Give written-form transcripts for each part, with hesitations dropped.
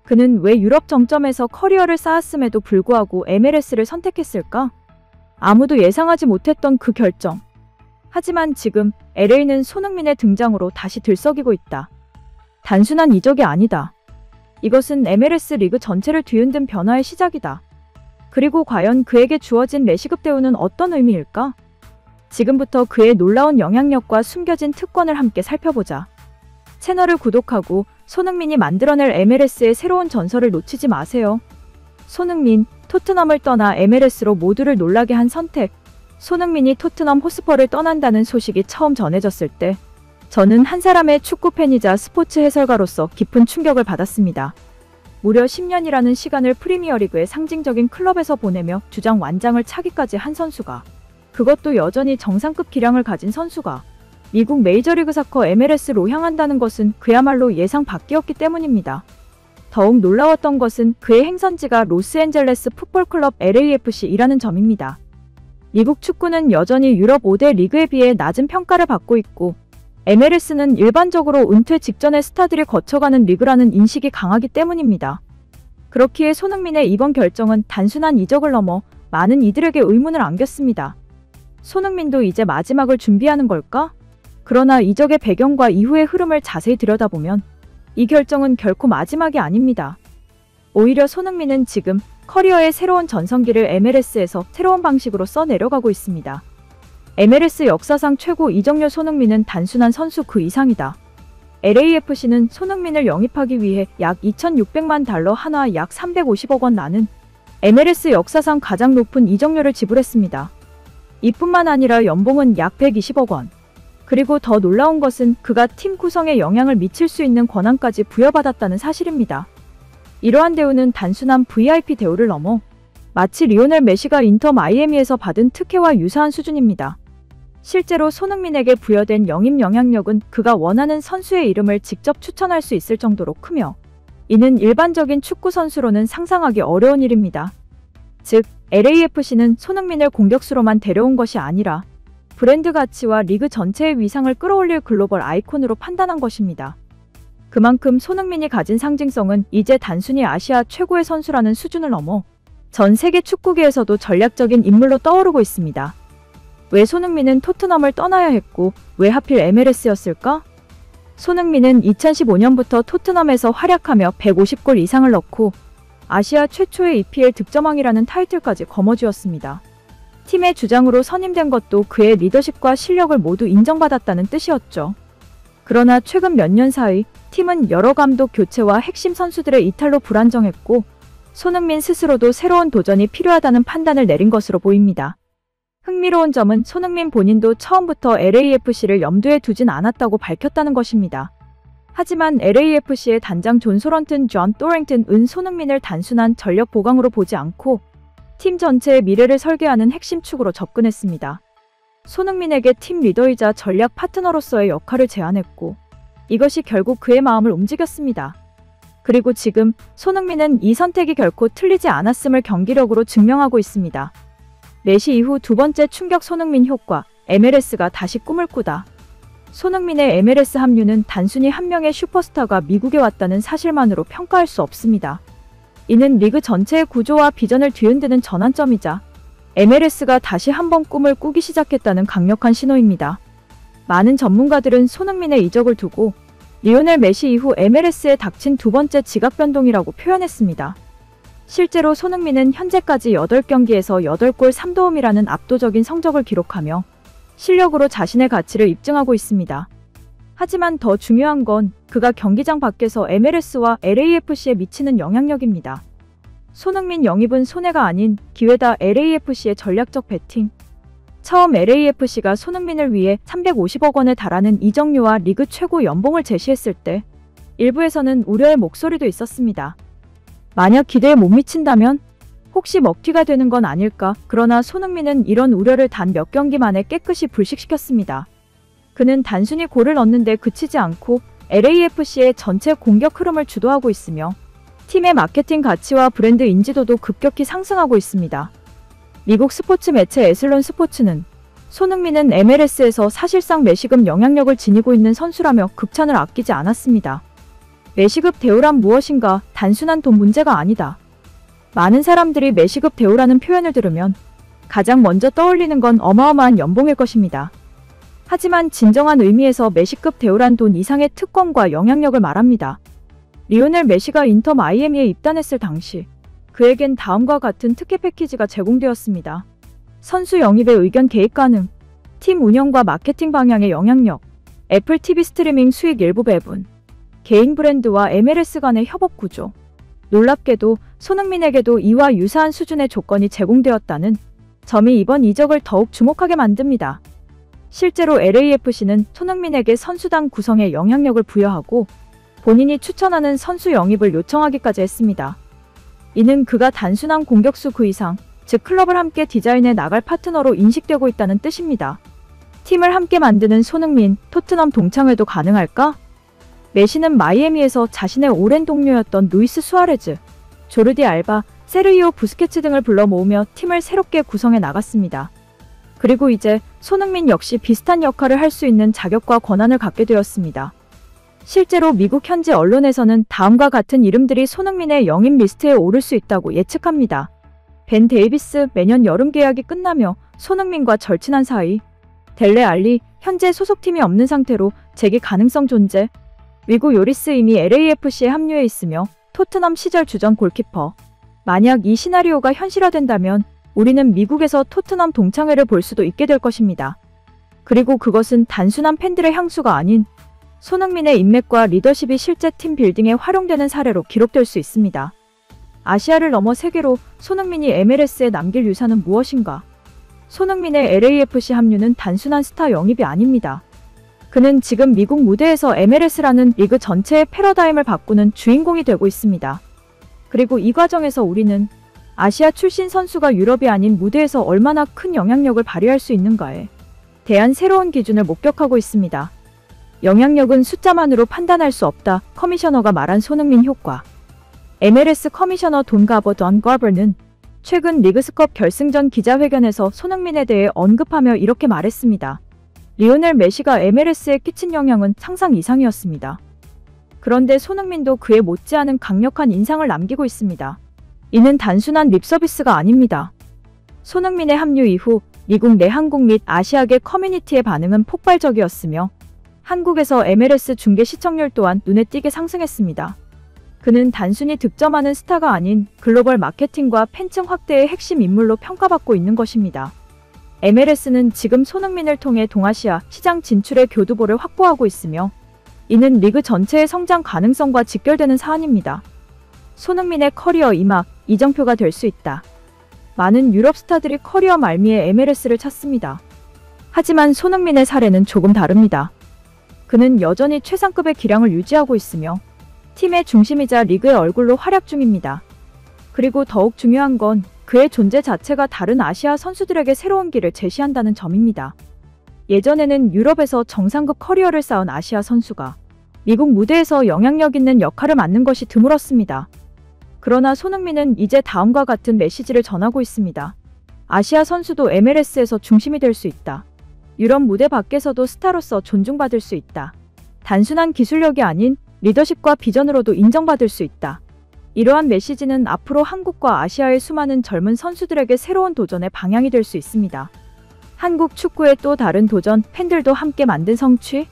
그는 왜 유럽 정점에서 커리어를 쌓았음에도 불구하고 MLS를 선택했을까? 아무도 예상하지 못했던 그 결정. 하지만 지금 LA는 손흥민의 등장으로 다시 들썩이고 있다. 단순한 이적이 아니다. 이것은 MLS 리그 전체를 뒤흔든 변화의 시작이다. 그리고 과연 그에게 주어진 레시급 대우는 어떤 의미일까? 지금부터 그의 놀라운 영향력과 숨겨진 특권을 함께 살펴보자. 채널을 구독하고 손흥민이 만들어낼 MLS의 새로운 전설을 놓치지 마세요. 손흥민, 토트넘을 떠나 MLS로 모두를 놀라게 한 선택. 손흥민이 토트넘 호스퍼를 떠난다는 소식이 처음 전해졌을 때 저는 한 사람의 축구 팬이자 스포츠 해설가로서 깊은 충격을 받았습니다. 무려 10년이라는 시간을 프리미어리그의 상징적인 클럽에서 보내며 주장 완장을 차기까지 한 선수가, 그것도 여전히 정상급 기량을 가진 선수가 미국 메이저리그 사커 MLS로 향한다는 것은 그야말로 예상 밖이었기 때문입니다. 더욱 놀라웠던 것은 그의 행선지가 로스앤젤레스 풋볼클럽 LAFC이라는 점입니다. 미국 축구는 여전히 유럽 5대 리그에 비해 낮은 평가를 받고 있고 MLS는 일반적으로 은퇴 직전의 스타들이 거쳐가는 리그라는 인식이 강하기 때문입니다. 그렇기에 손흥민의 이번 결정은 단순한 이적을 넘어 많은 이들에게 의문을 안겼습니다. 손흥민도 이제 마지막을 준비하는 걸까? 그러나 이적의 배경과 이후의 흐름을 자세히 들여다보면 이 결정은 결코 마지막이 아닙니다. 오히려 손흥민은 지금 커리어의 새로운 전성기를 MLS에서 새로운 방식으로 써내려가고 있습니다. MLS 역사상 최고 이적료 손흥민은 단순한 선수 그 이상이다. LAFC는 손흥민을 영입하기 위해 약 2,600만 달러 한화 약 350억 원 나는 MLS 역사상 가장 높은 이적료를 지불했습니다. 이뿐만 아니라 연봉은 약 120억 원. 그리고 더 놀라운 것은 그가 팀 구성에 영향을 미칠 수 있는 권한까지 부여받았다는 사실입니다. 이러한 대우는 단순한 VIP 대우를 넘어 마치 리오넬 메시가 인터 마이애미에서 받은 특혜와 유사한 수준입니다. 실제로 손흥민에게 부여된 영입 영향력은 그가 원하는 선수의 이름을 직접 추천할 수 있을 정도로 크며 이는 일반적인 축구 선수로는 상상하기 어려운 일입니다. 즉, LAFC는 손흥민을 공격수로만 데려온 것이 아니라 브랜드 가치와 리그 전체의 위상을 끌어올릴 글로벌 아이콘으로 판단한 것입니다. 그만큼 손흥민이 가진 상징성은 이제 단순히 아시아 최고의 선수라는 수준을 넘어 전 세계 축구계에서도 전략적인 인물로 떠오르고 있습니다. 왜 손흥민은 토트넘을 떠나야 했고 왜 하필 MLS였을까? 손흥민은 2015년부터 토트넘에서 활약하며 150골 이상을 넣고 아시아 최초의 EPL 득점왕이라는 타이틀까지 거머쥐었습니다. 팀의 주장으로 선임된 것도 그의 리더십과 실력을 모두 인정받았다는 뜻이었죠. 그러나 최근 몇 년 사이 팀은 여러 감독 교체와 핵심 선수들의 이탈로 불안정했고 손흥민 스스로도 새로운 도전이 필요하다는 판단을 내린 것으로 보입니다. 흥미로운 점은 손흥민 본인도 처음부터 LAFC를 염두에 두진 않았다고 밝혔다는 것입니다. 하지만 LAFC의 단장 존 소런튼 존 또랭튼은 손흥민을 단순한 전력 보강으로 보지 않고 팀 전체의 미래를 설계하는 핵심 축으로 접근했습니다. 손흥민에게 팀 리더이자 전략 파트너로서의 역할을 제안했고 이것이 결국 그의 마음을 움직였습니다. 그리고 지금 손흥민은 이 선택이 결코 틀리지 않았음을 경기력으로 증명하고 있습니다. 메시 이후 두 번째 충격 손흥민 효과, MLS가 다시 꿈을 꾸다. 손흥민의 MLS 합류는 단순히 한 명의 슈퍼스타가 미국에 왔다는 사실만으로 평가할 수 없습니다. 이는 리그 전체의 구조와 비전을 뒤흔드는 전환점이자 MLS가 다시 한번 꿈을 꾸기 시작했다는 강력한 신호입니다. 많은 전문가들은 손흥민의 이적을 두고 리오넬 메시 이후 MLS에 닥친 두 번째 지각 변동이라고 표현했습니다. 실제로 손흥민은 현재까지 8경기에서 8골 3도움이라는 압도적인 성적을 기록하며 실력으로 자신의 가치를 입증하고 있습니다. 하지만 더 중요한 건 그가 경기장 밖에서 MLS와 LAFC에 미치는 영향력입니다. 손흥민 영입은 손해가 아닌 기회다. LAFC의 전략적 배팅. 처음 LAFC가 손흥민을 위해 350억 원에 달하는 이적료와 리그 최고 연봉을 제시했을 때 일부에서는 우려의 목소리도 있었습니다. 만약 기대에 못 미친다면 혹시 먹튀가 되는 건 아닐까? 그러나 손흥민은 이런 우려를 단 몇 경기 만에 깨끗이 불식시켰습니다. 그는 단순히 골을 넣는데 그치지 않고 LAFC의 전체 공격 흐름을 주도하고 있으며 팀의 마케팅 가치와 브랜드 인지도도 급격히 상승하고 있습니다. 미국 스포츠 매체 에슬론 스포츠는 손흥민은 MLS에서 사실상 메시급 영향력을 지니고 있는 선수라며 극찬을 아끼지 않았습니다. 메시급 대우란 무엇인가? 단순한 돈 문제가 아니다. 많은 사람들이 메시급 대우라는 표현을 들으면 가장 먼저 떠올리는 건 어마어마한 연봉일 것입니다. 하지만 진정한 의미에서 메시급 대우란 돈 이상의 특권과 영향력을 말합니다. 리오넬 메시가 인터 마이애미에 입단했을 당시 그에겐 다음과 같은 특혜 패키지가 제공되었습니다. 선수 영입에 의견 개입 가능, 팀 운영과 마케팅 방향의 영향력, 애플 TV 스트리밍 수익 일부 배분, 개인 브랜드와 MLS 간의 협업 구조. 놀랍게도 손흥민에게도 이와 유사한 수준의 조건이 제공되었다는 점이 이번 이적을 더욱 주목하게 만듭니다. 실제로 LAFC는 손흥민에게 선수단 구성에 영향력을 부여하고 본인이 추천하는 선수 영입을 요청하기까지 했습니다. 이는 그가 단순한 공격수 그 이상, 즉 클럽을 함께 디자인해 나갈 파트너로 인식되고 있다는 뜻입니다. 팀을 함께 만드는 손흥민, 토트넘 동창회도 가능할까? 메시는 마이애미에서 자신의 오랜 동료였던 루이스 수아레즈, 조르디 알바, 세르히오 부스케츠 등을 불러 모으며 팀을 새롭게 구성해 나갔습니다. 그리고 이제 손흥민 역시 비슷한 역할을 할 수 있는 자격과 권한을 갖게 되었습니다. 실제로 미국 현지 언론에서는 다음과 같은 이름들이 손흥민의 영입 리스트에 오를 수 있다고 예측합니다. 벤 데이비스, 매년 여름 계약이 끝나며 손흥민과 절친한 사이. 델레 알리, 현재 소속팀이 없는 상태로 재기 가능성 존재. 위고 요리스 이미 LAFC에 합류해 있으며 토트넘 시절 주전 골키퍼. 만약 이 시나리오가 현실화된다면 우리는 미국에서 토트넘 동창회를 볼 수도 있게 될 것입니다. 그리고 그것은 단순한 팬들의 향수가 아닌 손흥민의 인맥과 리더십이 실제 팀 빌딩에 활용되는 사례로 기록될 수 있습니다. 아시아를 넘어 세계로 손흥민이 MLS에 남길 유산은 무엇인가? 손흥민의 LAFC 합류는 단순한 스타 영입이 아닙니다. 그는 지금 미국 무대에서 MLS라는 리그 전체의 패러다임을 바꾸는 주인공이 되고 있습니다. 그리고 이 과정에서 우리는 아시아 출신 선수가 유럽이 아닌 무대에서 얼마나 큰 영향력을 발휘할 수 있는가에 대한 새로운 기준을 목격하고 있습니다. 영향력은 숫자만으로 판단할 수 없다. 커미셔너가 말한 손흥민 효과. MLS 커미셔너 돈 가버는 최근 리그스컵 결승전 기자회견에서 손흥민에 대해 언급하며 이렇게 말했습니다. 리오넬 메시가 MLS에 끼친 영향은 상상 이상이었습니다. 그런데 손흥민도 그에 못지않은 강력한 인상을 남기고 있습니다. 이는 단순한 립서비스가 아닙니다. 손흥민의 합류 이후 미국 내 한국 및 아시아계 커뮤니티의 반응은 폭발적이었으며 한국에서 MLS 중계 시청률 또한 눈에 띄게 상승했습니다. 그는 단순히 득점하는 스타가 아닌 글로벌 마케팅과 팬층 확대의 핵심 인물로 평가받고 있는 것입니다. MLS는 지금 손흥민을 통해 동아시아 시장 진출의 교두보를 확보하고 있으며 이는 리그 전체의 성장 가능성과 직결되는 사안입니다. 손흥민의 커리어 이막, 이정표가 될 수 있다. 많은 유럽 스타들이 커리어 말미에 MLS를 찾습니다. 하지만 손흥민의 사례는 조금 다릅니다. 그는 여전히 최상급의 기량을 유지하고 있으며 팀의 중심이자 리그의 얼굴로 활약 중입니다. 그리고 더욱 중요한 건 그의 존재 자체가 다른 아시아 선수들에게 새로운 길을 제시한다는 점입니다. 예전에는 유럽에서 정상급 커리어를 쌓은 아시아 선수가 미국 무대에서 영향력 있는 역할을 맡는 것이 드물었습니다. 그러나 손흥민은 이제 다음과 같은 메시지를 전하고 있습니다. 아시아 선수도 MLS에서 중심이 될 수 있다. 유럽 무대 밖에서도 스타로서 존중받을 수 있다. 단순한 기술력이 아닌 리더십과 비전으로도 인정받을 수 있다. 이러한 메시지는 앞으로 한국과 아시아의 수많은 젊은 선수들에게 새로운 도전의 방향이 될 수 있습니다. 한국 축구의 또 다른 도전, 팬들도 함께 만든 성취?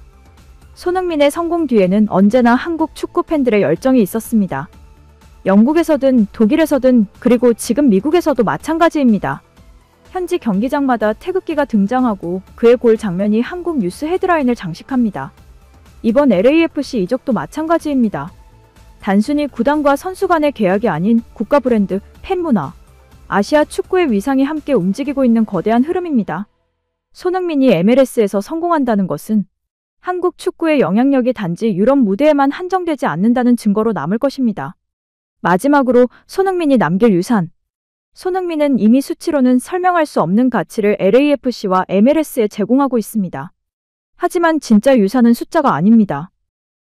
손흥민의 성공 뒤에는 언제나 한국 축구 팬들의 열정이 있었습니다. 영국에서든 독일에서든 그리고 지금 미국에서도 마찬가지입니다. 현지 경기장마다 태극기가 등장하고 그의 골 장면이 한국 뉴스 헤드라인을 장식합니다. 이번 LAFC 이적도 마찬가지입니다. 단순히 구단과 선수 간의 계약이 아닌 국가 브랜드, 팬 문화, 아시아 축구의 위상이 함께 움직이고 있는 거대한 흐름입니다. 손흥민이 MLS에서 성공한다는 것은 한국 축구의 영향력이 단지 유럽 무대에만 한정되지 않는다는 증거로 남을 것입니다. 마지막으로 손흥민이 남길 유산. 손흥민은 이미 수치로는 설명할 수 없는 가치를 LAFC와 MLS에 제공하고 있습니다. 하지만 진짜 유산은 숫자가 아닙니다.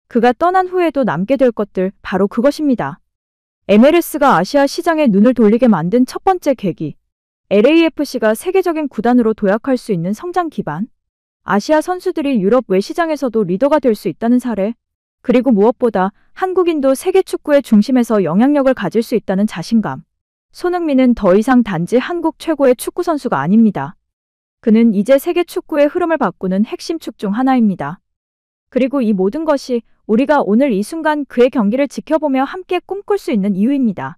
그가 떠난 후에도 남게 될 것들, 바로 그것입니다. MLS가 아시아 시장에 눈을 돌리게 만든 첫 번째 계기. LAFC가 세계적인 구단으로 도약할 수 있는 성장 기반. 아시아 선수들이 유럽 외 시장에서도 리더가 될 수 있다는 사례. 그리고 무엇보다 한국인도 세계 축구의 중심에서 영향력을 가질 수 있다는 자신감. 손흥민은 더 이상 단지 한국 최고의 축구 선수가 아닙니다. 그는 이제 세계 축구의 흐름을 바꾸는 핵심 축 중 하나입니다. 그리고 이 모든 것이 우리가 오늘 이 순간 그의 경기를 지켜보며 함께 꿈꿀 수 있는 이유입니다.